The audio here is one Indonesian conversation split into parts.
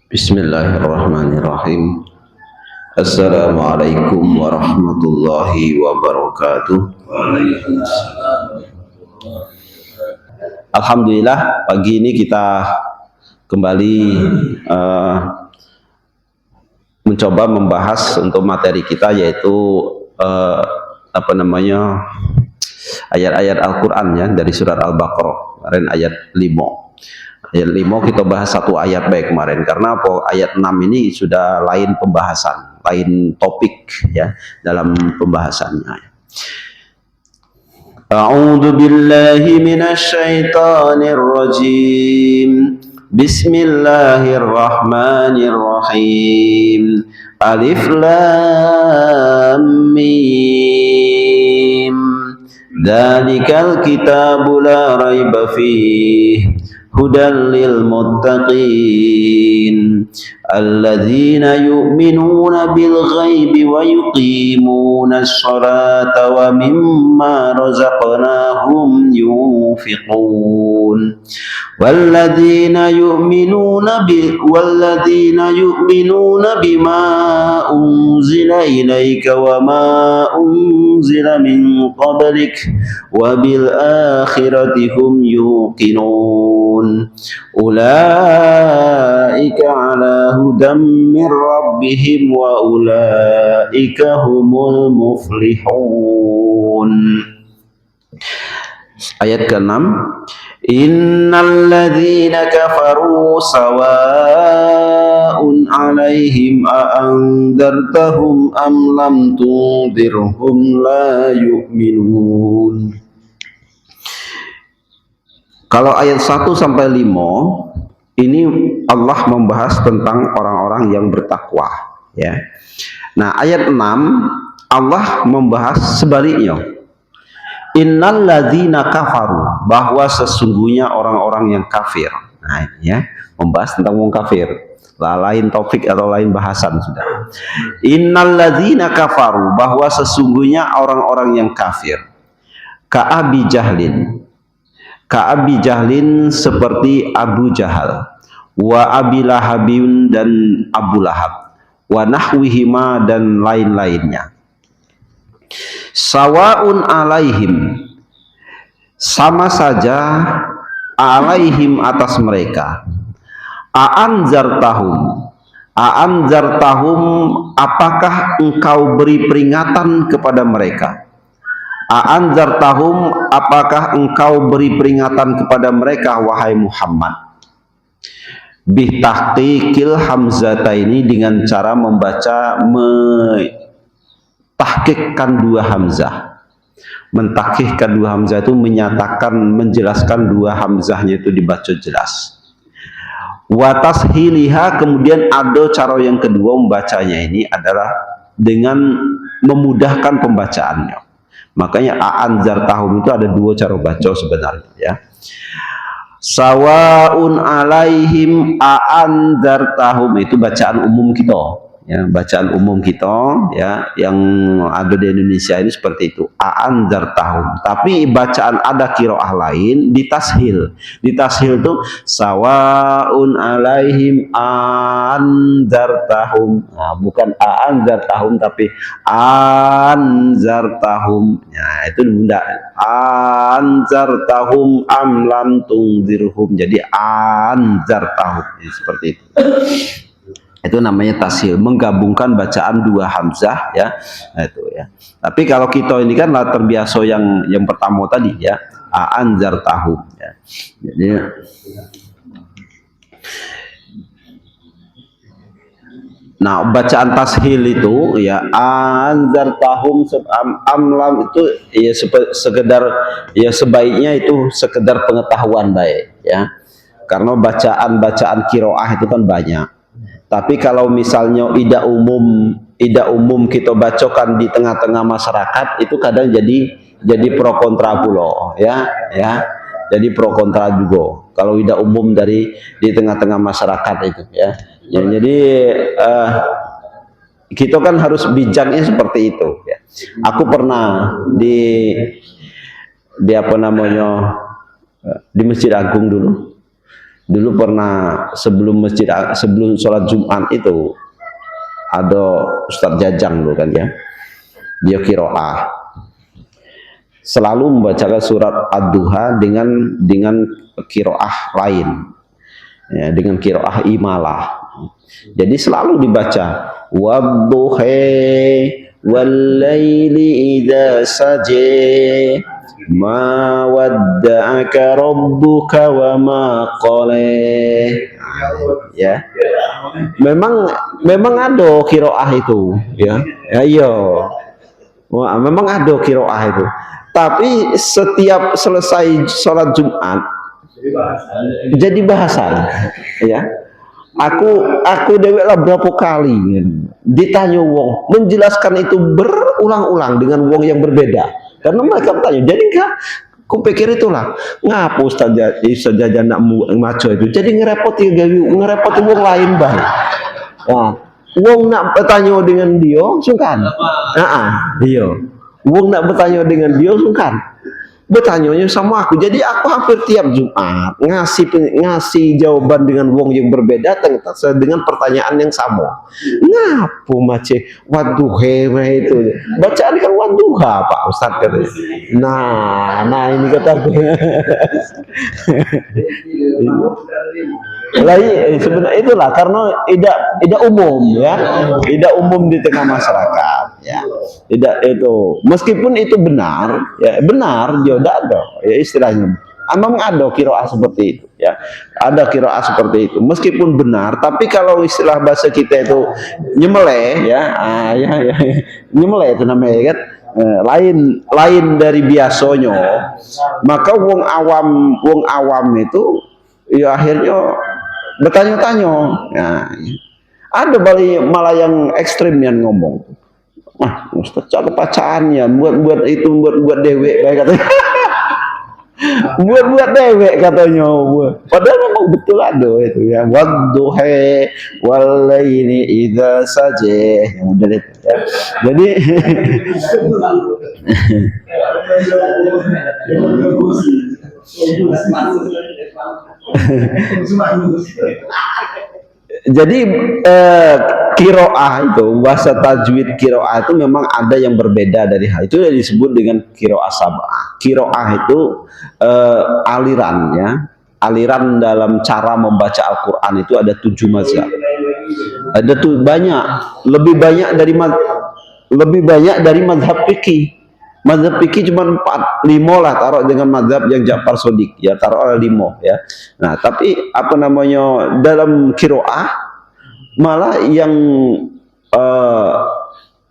Bismillahirrahmanirrahim. Assalamualaikum warahmatullahi wabarakatuh. Alhamdulillah, pagi ini kita kembali mencoba membahas untuk materi kita, yaitu ayat-ayat Al-Quran ya, dari surat Al-Baqarah. Kemarin ayat 5. Ayat 5 kita bahas satu ayat baik kemarin, karena ayat 6 ini sudah lain pembahasan, lain topik ya dalam pembahasannya. A'udzu billahi minasy syaithanir rajim. Bismillahirrahmanirrahim. Alif Lam Mim. Dzalikal kitabu la raiba fihi hudan lil muttaqin alladzina yu'minuna bil ghaibi wa yuqimuna sholata wa mimma razaqnahum yunfiqun walladzina yu'minuna bima unzila ilaika wa ma unzila min qablik wa bil akhirati hum yuqinun ulaika ala hudam min rabbihim wa ulaika humul muflihun. Ayat ke-6, innal ladzina kafaru sawa'un 'alaihim a anzartahum am lam tunzirhum la yu'minun. Kalau ayat 1 sampai 5 ini Allah membahas tentang orang-orang yang bertakwa ya. Nah, ayat 6 Allah membahas sebaliknya. Innal ladzina kafaru, bahwa sesungguhnya orang-orang yang kafir. Nah, ini ya, membahas tentang orang kafir. Lain topik atau lain bahasan sudah. Innal ladzina kafaru, bahwa sesungguhnya orang-orang yang kafir. Ka'abi Jahlin. Ka'abi Jahlin seperti Abu Jahal, wa Abi Lahabin dan Abu Lahab, wa nahwihima dan lain-lainnya. Sawa'un alaihim, sama saja, alaihim atas mereka. A'anzartahum, apakah engkau beri peringatan kepada mereka? A'anzartahum, apakah engkau beri peringatan kepada mereka wahai Muhammad? Bitahqiqil hamzataini, dengan cara membaca mentahqiqkan dua hamzah. Mentahqiqkan dua hamzah itu menyatakan, menjelaskan dua hamzahnya itu dibaca jelas. Wa tashiliha, kemudian ada cara yang kedua membacanya ini adalah dengan memudahkan pembacaannya. Makanya a'anzartahum itu ada dua cara baca sebenarnya ya. Sawa'un alaihim a'anzartahum, itu bacaan umum kita ya, bacaan umum kita ya, yang ada di Indonesia ini seperti itu, a'anzartahum. Tapi bacaan ada qiraah lain ditashil. Ditashil itu sawa'un alaihim anzartahum. Nah, bukan a'anzartahum tapi anzartahum. Nah, itu bunda. Anzartahum am lam tunzirhum. Jadi anzartahum seperti itu. Itu namanya tashil, menggabungkan bacaan dua hamzah ya. Nah, itu ya. Tapi kalau kita ini kan terbiasa yang pertama tadi ya, anzartahum ya. Jadi nah, bacaan tashil itu ya, anzartahum amlam itu ya sekedar ya, sebaiknya itu sekedar pengetahuan baik ya. Karena bacaan qiraah itu kan banyak. Tapi kalau misalnya ida umum kita bacakan di tengah-tengah masyarakat, itu kadang jadi pro kontra pula ya. Jadi pro kontra juga kalau ida umum di tengah-tengah masyarakat itu ya. Jadi kita kan harus bijaknya seperti itu ya. Aku pernah di di Masjid Agung dulu Dulu pernah sebelum sholat Jumat itu ada Ustadz Jajang dulu kan ya, dia qiraah selalu membacakan surat Ad-Duha dengan qiraah lain ya, dengan qiraah imalah. Jadi selalu dibaca wadduha wallaili idza saja ma wadda'aka rabbuka wa ma qala. Ya. Memang ada qiraah itu ya. Ya iya. Wah, memang ada qiraah itu. Tapi setiap selesai sholat Jumat jadi bahasan ya. Aku dewek lah berapa kali ditanya wong menjelaskan itu berulang-ulang dengan wong yang berbeda karena mereka bertanya, jadi enggak aku pikir itulah ngapa Ustaz Jajan nak maco itu jadi ngerepoti wong lain baik. Nah, wong nak bertanya dengan dia sungkan. Iya. Wong nak bertanya dengan dia sungkan. Bertanyanya sama aku. Jadi aku hampir tiap Jumat ngasih jawaban dengan wong yang berbeda dengan pertanyaan yang sama. Ngapa mace wadduha itu? Bacaan kan wadduha Pak Ustaz katanya. Nah ini kataku. Sebenarnya itulah karena tidak umum ya, tidak umum di tengah masyarakat ya. Tidak itu, meskipun itu benar ya, benar dia ada ya istilahnya. Memang ada qiraah seperti itu ya, ada qiraah seperti itu meskipun benar, tapi kalau istilah bahasa kita itu nyemele ya, nyemele itu namanya kan, lain dari biasanya. Maka wong awam itu ya akhirnya bertanya-tanya. Nah, ada malah yang ekstrim yang ngomong, Ustaz cara bacaannya buat dewek baik katanya. buat dewek katanya. Padahal memang betul ada itu ya, wadduha wallaili idza saja. Udah itu ya. Jadi jadi qiraah itu, bahasa tajwid qiraah itu memang ada yang berbeda dari hal itu, disebut dengan qiraah sab'ah. Qiraah itu aliran ya, aliran dalam cara membaca Al-Quran itu ada 7 mazhab. Ada tuh lebih banyak dari mazhab fikih. Mazhab fikih cuma 4, 5 lah taruh dengan mazhab yang Ja'far Shadiq ya, taruh 5 ya. Nah, tapi apa namanya dalam qiraah malah yang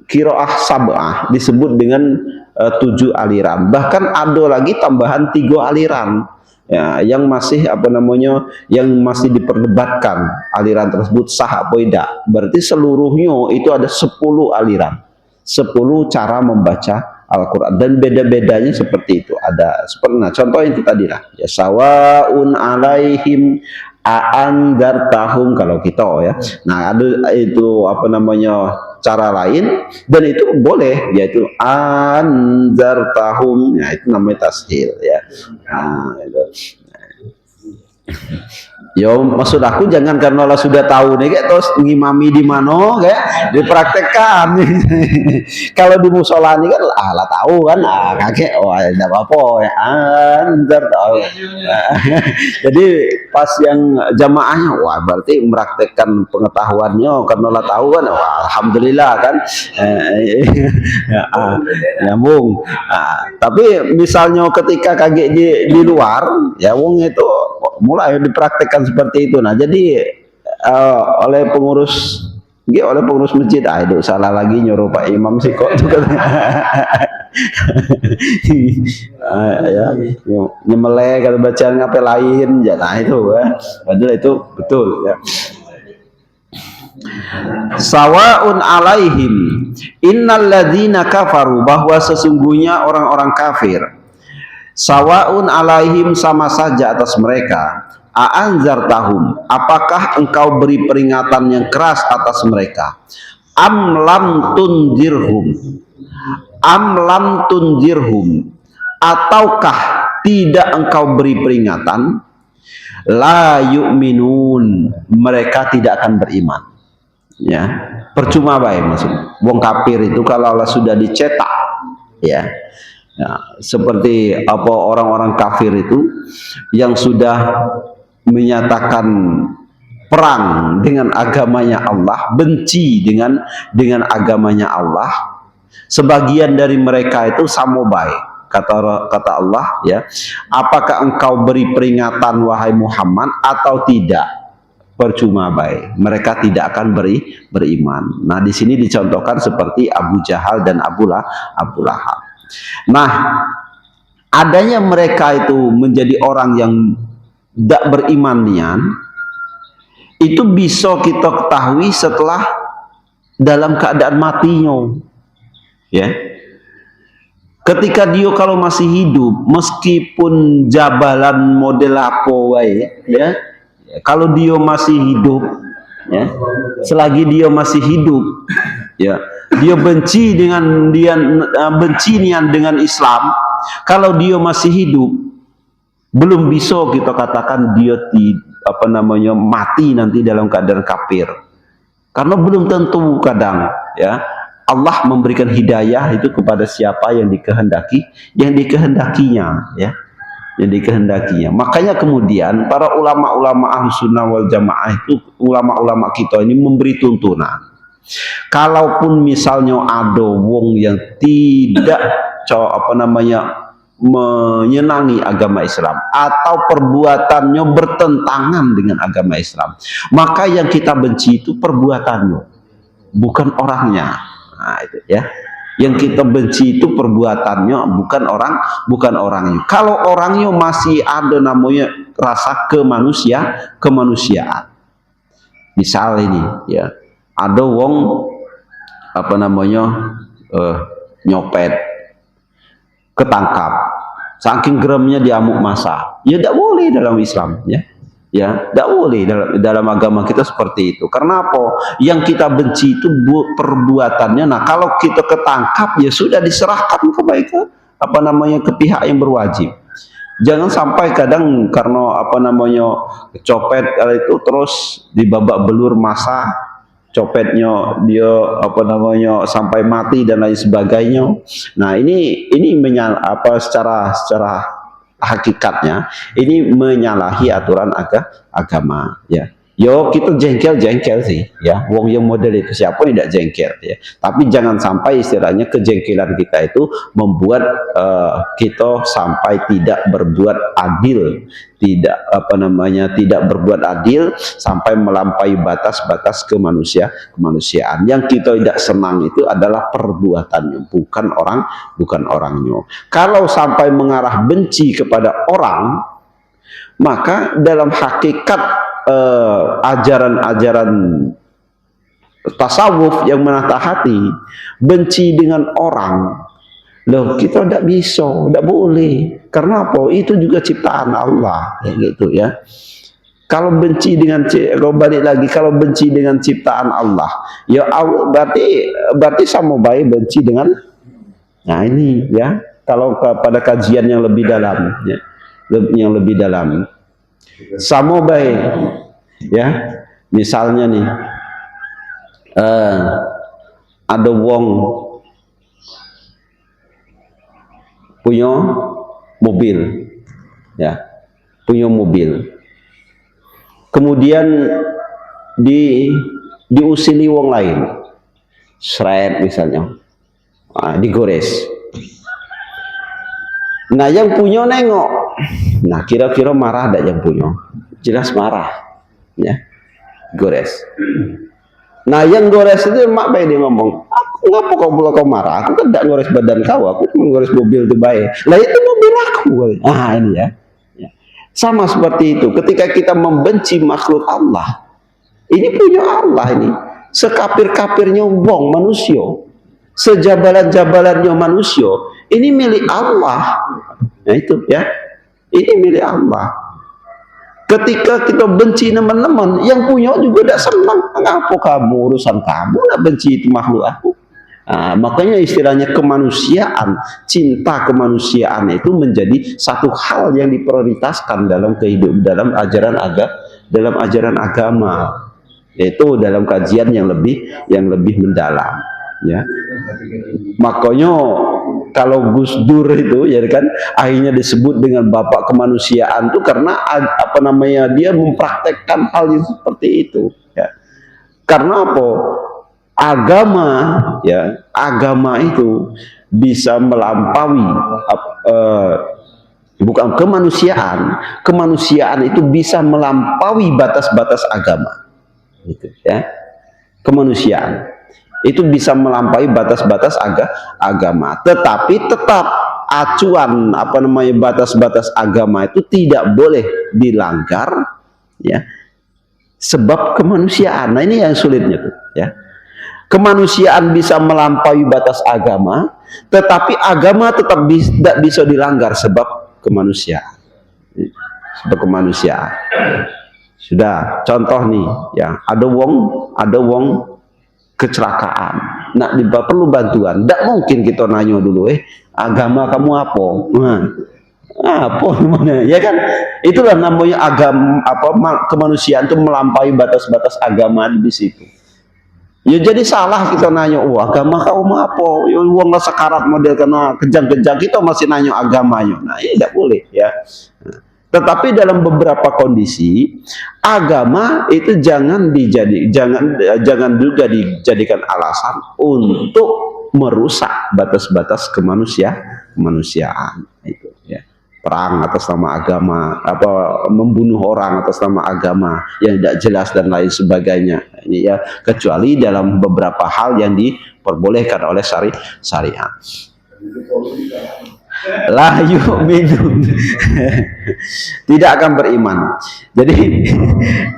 qiraah sab'ah disebut dengan 7 aliran. Bahkan ada lagi tambahan 3 aliran ya, yang masih apa namanya yang masih diperdebatkan aliran tersebut sah apa tidak. Berarti seluruhnya itu ada 10 aliran, 10 cara membaca Al-Quran, dan beda-bedanya seperti itu. Ada seperti, nah contoh itu tadi lah ya, sawaun alaihim a'andzartahum kalau kita ya. Nah ada itu apa namanya cara lain, dan itu boleh yaitu anzartahum ya, itu namanya tashil ya. Nah itu. Yo, maksud aku jangan karena Allah sudah tahu nih kayak terus ngimami di mana kayak dipraktekkan. Kalau di musola ini kan lah tahu kan, kakek tidak apa-apa ya, antar tahu. Jadi pas yang jamaahnya wah berarti mempraktekkan pengetahuannya karena Allah tahu kan, wah, alhamdulillah kan. Nyambung. Tapi misalnya ketika kakek di luar ya, wong itu mulai dipraktekkan seperti itu. Nah jadi oleh pengurus masjid itu salah lagi nyuruh Pak Imam sih kok juga. Ya, nyemeleh kalau bacaan ngapain lain ya, nah itu ya, padahal itu betul ya. Sawaun alaihim innalladzina kafaru, bahwa sesungguhnya orang-orang kafir, sawaun alaihim sama saja atas mereka, a'anzartahum apakah engkau beri peringatan yang keras atas mereka, am lam tundirhum ataukah tidak engkau beri peringatan, La yu'minun, mereka tidak akan beriman. Ya, percuma baik maksudnya. Wong kafir itu kalau Allah sudah dicetak, ya. Ya, seperti apa orang-orang kafir itu yang sudah menyatakan perang dengan agamanya Allah, benci dengan agamanya Allah. Sebagian dari mereka itu samobai, kata Allah, ya. Apakah engkau beri peringatan wahai Muhammad atau tidak? Percuma baik, mereka tidak akan beriman. Nah, di sini dicontohkan seperti Abu Jahal dan Abu Lahab. Nah, adanya mereka itu menjadi orang yang tidak beriman nian, itu bisa kita ketahui setelah dalam keadaan matinya, ya. Ketika dia kalau masih hidup, meskipun jabalan model apa wae, ya, kalau dia masih hidup, ya, selagi dia masih hidup, ya, dia benci dengan Islam. Kalau dia masih hidup, belum bisa kita katakan dia mati nanti dalam keadaan kafir, karena belum tentu. Kadang, ya, Allah memberikan hidayah itu kepada siapa yang dikehendakinya, ya, yang dikehendakinya. Makanya kemudian para ulama-ulama Ahlussunnah wal Jamaah itu, ulama-ulama kita ini memberi tuntunan. Kalaupun misalnya ada wong yang tidak menyenangi agama Islam atau perbuatannya bertentangan dengan agama Islam, maka yang kita benci itu perbuatannya, bukan orangnya. Nah, itu, ya. Yang kita benci itu perbuatannya, bukan orangnya. Kalau orangnya masih ada namanya rasa kemanusiaan. Misal ini, ya, ada wong nyopet, ketangkap, saking geremnya diamuk massa, ya tidak boleh dalam Islam, ya. Ya, tidak boleh dalam agama kita seperti itu. Karena apa? Yang kita benci itu perbuatannya. Nah, kalau kita ketangkap, ya sudah diserahkan ke pihak yang berwajib. Jangan sampai kadang karena copet itu terus dibabak belur massa, copetnya dia sampai mati dan lain sebagainya. Nah, ini secara hakikatnya ini menyalahi aturan agama, ya. Yo, kita jengkel sih, ya. Wong yang model itu siapa yang tidak jengkel, ya. Tapi jangan sampai istilahnya kejengkelan kita itu membuat kita sampai tidak berbuat adil, tidak berbuat adil sampai melampaui batas-batas kemanusiaan. Yang kita tidak senang itu adalah perbuatannya, bukan orangnya. Kalau sampai mengarah benci kepada orang, maka dalam hakikat ajaran-ajaran tasawuf yang menatah hati, benci dengan orang, loh, kita tidak bisa, tidak boleh. Karena apa? Itu juga ciptaan Allah, ya, gitu, ya. Kalau benci kalau benci dengan ciptaan Allah, ya berarti sama baik benci dengan, nah ini, ya, kalau pada kajian yang lebih dalam, ya, sama baik, ya. Misalnya nih, ada wong punya mobil, ya, kemudian diusili wong lain, seret misalnya, digores. Nah, yang punya nengok, nah, kira-kira marah ada yang punya? Jelas marah, ya, gores. Nah, yang gores itu mak baik dia ngomong, aku ngapa kau marah? Aku kan tidak gores badan kau, aku cuma gores mobil itu baik. Lah, itu mobil aku. Ah, ini, ya. Sama seperti itu. Ketika kita membenci makhluk Allah, ini punya Allah ini. Sekapir-kapirnya wong manusia, sejabalan-jabalannya manusia, ini milik Allah. Nah, itu, ya. Ini milik Allah. Ketika kita benci teman-teman, yang punya juga tidak senang. Kenapa kamu, urusan kamu, tidak benci itu makhluk aku? Makanya istilahnya kemanusiaan, cinta kemanusiaan itu menjadi satu hal yang diprioritaskan dalam kehidupan, dalam ajaran agama, yaitu dalam kajian yang lebih mendalam, ya. Makanya kalau Gus Dur itu, ya kan, akhirnya disebut dengan bapak kemanusiaan itu karena apa namanya, dia mempraktekkan hal yang seperti itu, ya. Karena apa? Agama, ya, agama itu bisa melampaui bukan kemanusiaan itu bisa melampaui batas-batas agama, gitu, ya. Kemanusiaan itu bisa melampaui batas-batas agama, tetapi tetap acuan apa namanya batas-batas agama itu tidak boleh dilanggar, ya, sebab kemanusiaan. Nah, ini yang sulitnya tuh, ya. Kemanusiaan bisa melampaui batas agama, tetapi agama tetap tidak bisa dilanggar sebab kemanusiaan. Sebab kemanusiaan. Sudah, contoh nih, ya, ada wong kecelakaan. Nah, perlu bantuan. Tidak mungkin kita nanya dulu, agama kamu apa? Apa namanya? Ya kan? Itulah namanya agama, kemanusiaan itu melampaui batas-batas agama di situ. Ya jadi salah kita nanya, agama kamu apa? Ya uang lah sekarat model kena kejang-kejang, kita masih nanya agamanya. Nah, ini tidak boleh, ya. Tetapi dalam beberapa kondisi agama itu jangan juga dijadikan alasan untuk merusak batas-batas kemanusiaan itu, ya. Perang atas nama agama, membunuh orang atas nama agama yang tidak jelas dan lain sebagainya, ini, ya, kecuali dalam beberapa hal yang diperbolehkan oleh syariat. La yu'minun tidak akan beriman. Jadi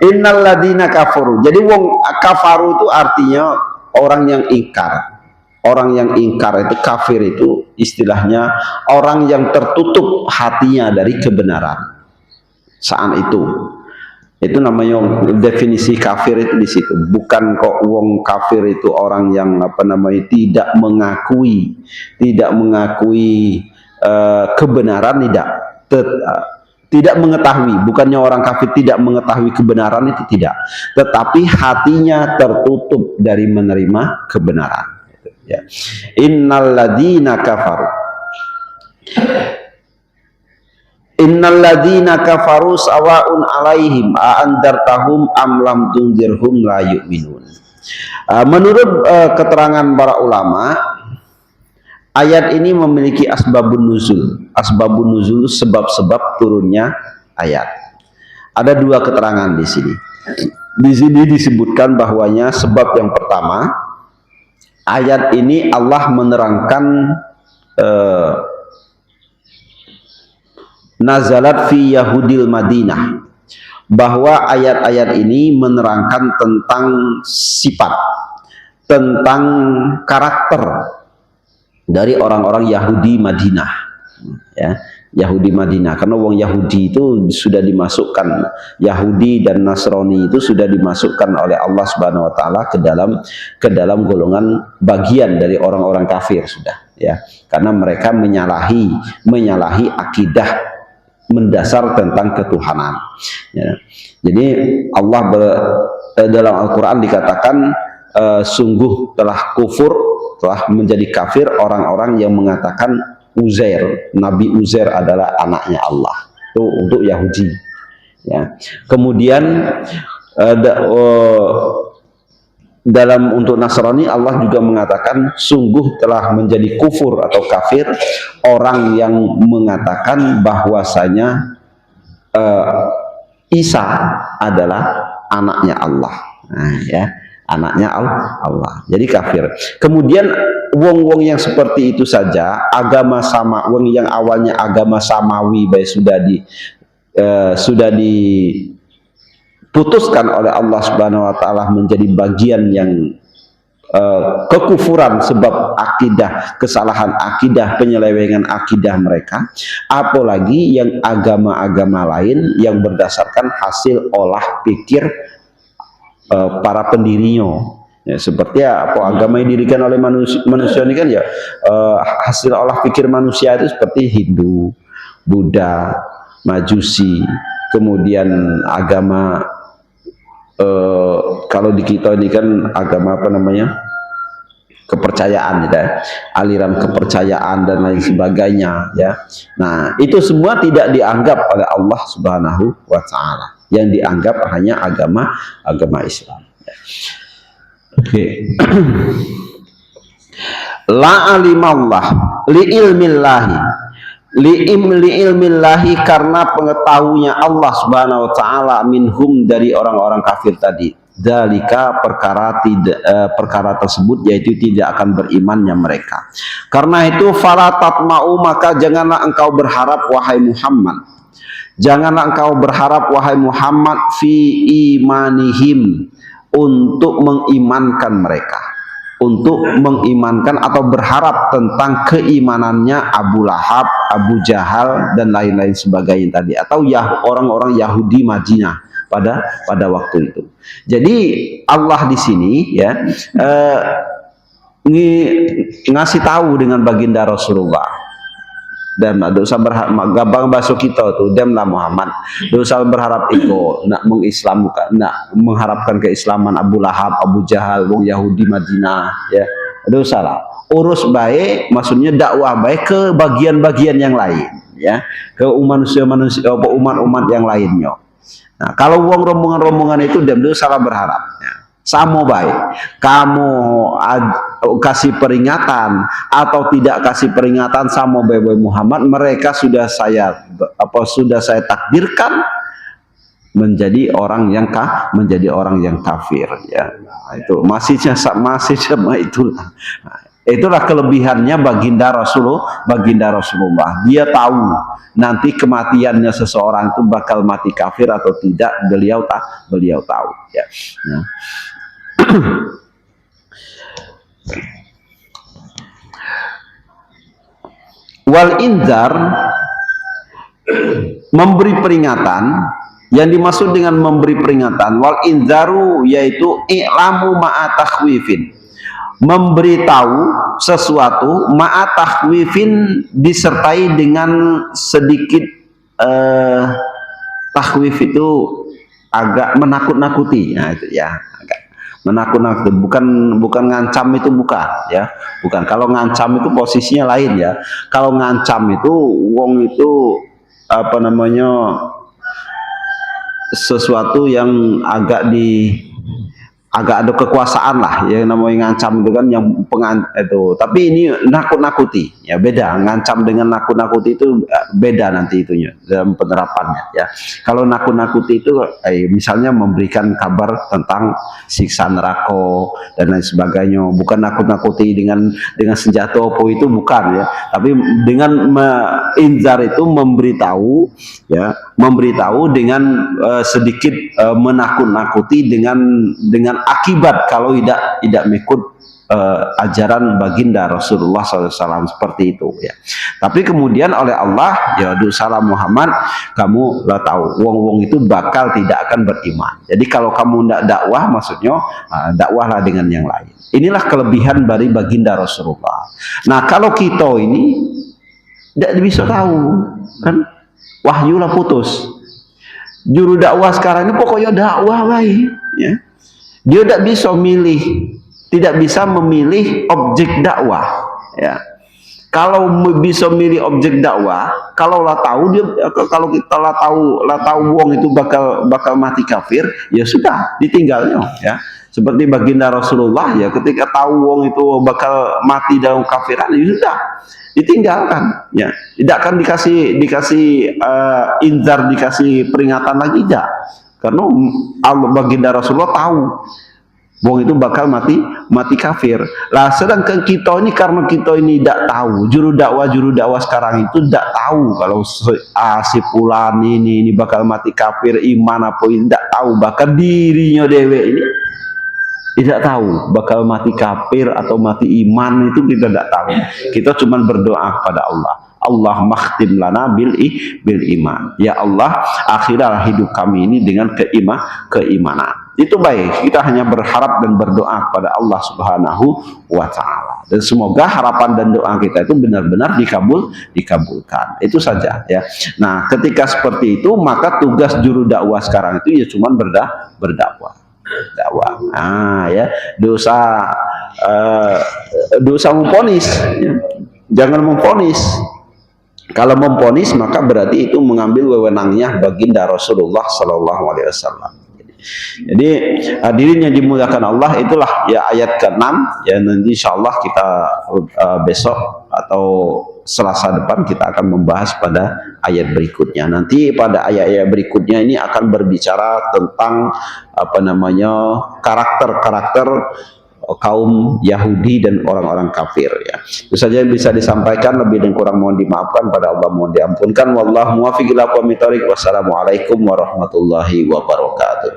innalladzina kafaru. Jadi wong kafaru itu artinya orang yang ingkar. Orang yang ingkar itu, kafir itu istilahnya orang yang tertutup hatinya dari kebenaran. Saat itu namanya definisi kafir itu di situ. Bukan kok wong kafir itu orang yang tidak mengakui kebenaran, tidak mengetahui. Bukannya orang kafir tidak mengetahui kebenaran, itu tidak, tetapi hatinya tertutup dari menerima kebenaran, ya. Innalladzina kafaru sawa'un alaihim a andartahum am lam tunzirhum la yu'minun. Menurut keterangan para ulama, ayat ini memiliki asbabun nuzul, sebab-sebab turunnya ayat. Ada dua keterangan di sini. Di sini disebutkan bahwanya sebab yang pertama, ayat ini Allah menerangkan nazalat fi Yahudil Madinah, bahwa ayat-ayat ini menerangkan tentang sifat, tentang karakter dari orang-orang Yahudi Madinah, ya, Yahudi Madinah. Karena wong Yahudi itu sudah dimasukkan, Yahudi dan Nasrani itu sudah dimasukkan oleh Allah Subhanahu wa taala ke dalam golongan bagian dari orang-orang kafir sudah, ya. Karena mereka menyalahi akidah mendasar tentang ketuhanan, ya. Jadi Allah dalam Al-Quran dikatakan sungguh telah kufur, telah menjadi kafir orang-orang yang mengatakan Nabi Uzair adalah anaknya Allah. Itu untuk Yahudi, ya. Kemudian untuk Nasrani Allah juga mengatakan sungguh telah menjadi kufur atau kafir orang yang mengatakan bahwasanya Isa adalah anaknya Allah. Nah, ya, anaknya Allah. Jadi kafir. Kemudian wong-wong yang seperti itu saja, agama sama, wong yang awalnya agama samawi baik sudah diputuskan oleh Allah Subhanahu wa taala menjadi bagian yang kekufuran sebab akidah, kesalahan akidah, penyelewengan akidah mereka, apalagi yang agama-agama lain yang berdasarkan hasil olah pikir para pendirinya. Ya, seperti apa agama yang didirikan oleh manusia ini kan ya hasil olah pikir manusia itu seperti Hindu, Buddha, Majusi, kemudian agama kalau di kita ini kan agama apa namanya, kepercayaan ya, aliran kepercayaan dan lain sebagainya ya. Nah, itu semua tidak dianggap oleh Allah Subhanahu wa taala. Yang dianggap hanya agama Islam. Oke. La alimallah li ilmillahi li ilmillahi, karena pengetahunya Allah Subhanahu wa taala minhum, dari orang-orang kafir tadi. Dalika perkara tersebut, yaitu tidak akan berimannya mereka. Karena itu fala tatma'u, maka janganlah engkau berharap wahai Muhammad. Janganlah engkau berharap wahai Muhammad fi imanihim, untuk mengimankan mereka, untuk mengimankan atau berharap tentang keimanannya Abu Lahab, Abu Jahal dan lain-lain sebagainya tadi, atau orang-orang Yahudi Madinah pada waktu itu. Jadi Allah di sini ya ngasih tahu dengan baginda Rasulullah. Dan dosa berharap gampang bahasa kita tuh, demlah Muhammad dosa berharap itu nak mengislamkan, nak mengharapkan keislaman Abu Lahab, Abu Jahal, wong Yahudi Madinah ya. Dosa lah, urus baik, maksudnya dakwah baik ke bagian-bagian yang lain ya, ke umat-umat yang lainnya. Nah, kalau wong rombongan-rombongan itu dem dosa salah berharap ya. Sama baik kamu kasih peringatan atau tidak kasih peringatan, sama baik Muhammad, mereka sudah saya takdirkan menjadi orang yang kafir ya. Nah, itu masih sama itulah. Nah, itulah kelebihannya baginda Rasulullah. Dia tahu nanti kematiannya seseorang itu bakal mati kafir atau tidak, beliau tahu ya. Nah. Wal inzar, memberi peringatan. Yang dimaksud dengan memberi peringatan, wal inzaru, yaitu i'lamu ma'a takhwifin, memberitahu sesuatu ma'a takhwifin, disertai dengan sedikit takhwif itu agak menakut-nakuti. Nah, itu ya, agak menakut-nakuti, bukan ngancam, itu bukan ya, bukan. Kalau ngancam itu posisinya lain ya. Kalau ngancam itu wong itu apa namanya, sesuatu yang agak ada kekuasaan lah, yang namanya ngancam itu kan, yang itu. Tapi ini nakut-nakuti ya, beda. Ngancam dengan nakut-nakuti itu beda nanti itunya dalam penerapannya ya. Kalau nakut-nakuti itu misalnya memberikan kabar tentang siksa neraka dan lain sebagainya, bukan nakut-nakuti dengan senjata apa itu, bukan ya. Tapi dengan inzar itu memberitahu ya, memberitahu dengan sedikit menakut-nakuti dengan akibat kalau tidak mengikut ajaran baginda Rasulullah SAW, seperti itu ya. Tapi kemudian oleh Allah ya, salam Muhammad, kamu lah tahu wong-wong itu bakal tidak akan beriman. Jadi kalau kamu tidak dakwah, maksudnya dakwahlah dengan yang lain. Inilah kelebihan dari baginda Rasulullah. Nah, kalau kita ini tidak bisa tahu kan, wahyu lah putus. Juru dakwah sekarang ini pokoknya dakwah baik ya. Dia tidak bisa memilih objek dakwah ya. Kalau bisa milih objek dakwah, kalau kita tahu wong itu bakal mati kafir, ya sudah, ditinggalnya ya. Seperti baginda Rasulullah ya, ketika tahu wong itu bakal mati dalam kafiran, ya sudah, ditinggalkan ya. Tidak akan dikasih inzar, dikasih peringatan lagi, tidak. Karena baginda Rasulullah tahu wong itu bakal mati kafir. Lah sedangkan kita ini, karena kita ini tidak tahu, juru dakwah sekarang itu tidak tahu kalau si fulan ini bakal mati kafir, iman apa ini tidak tahu. Bahkan dirinya dewe ini tidak tahu bakal mati kafir atau mati iman, itu kita tidak tahu. Kita cuma berdoa kepada Allah, Allah makhtim lana bil iman. Ya Allah, akhirlah hidup kami ini dengan keimanan itu baik. Kita hanya berharap dan berdoa kepada Allah Subhanahu wa taala. Dan semoga harapan dan doa kita itu benar-benar dikabulkan. Itu saja ya. Nah, ketika seperti itu maka tugas juru dakwah sekarang itu ya cuman berdakwah. Nah, ya, dosa memponis ya. Jangan memponis. Kalau memponis maka berarti itu mengambil wewenangnya baginda Rasulullah Sallallahu Alaihi Wasallam. Jadi hadirin yang dimuliakan Allah, itulah ya ayat ke-6 ya. Nanti insyaallah kita besok atau Selasa depan kita akan membahas pada ayat berikutnya. Nanti pada ayat-ayat berikutnya ini akan berbicara tentang apa namanya karakter-karakter kaum Yahudi dan orang-orang kafir ya. Itu saja yang bisa disampaikan, lebih dan kurang mohon dimaafkan, pada Allah mohon diampunkan. Wallahu muwaffiq ila aqwamit thoriq. Wassalamualaikum warahmatullahi wabarakatuh.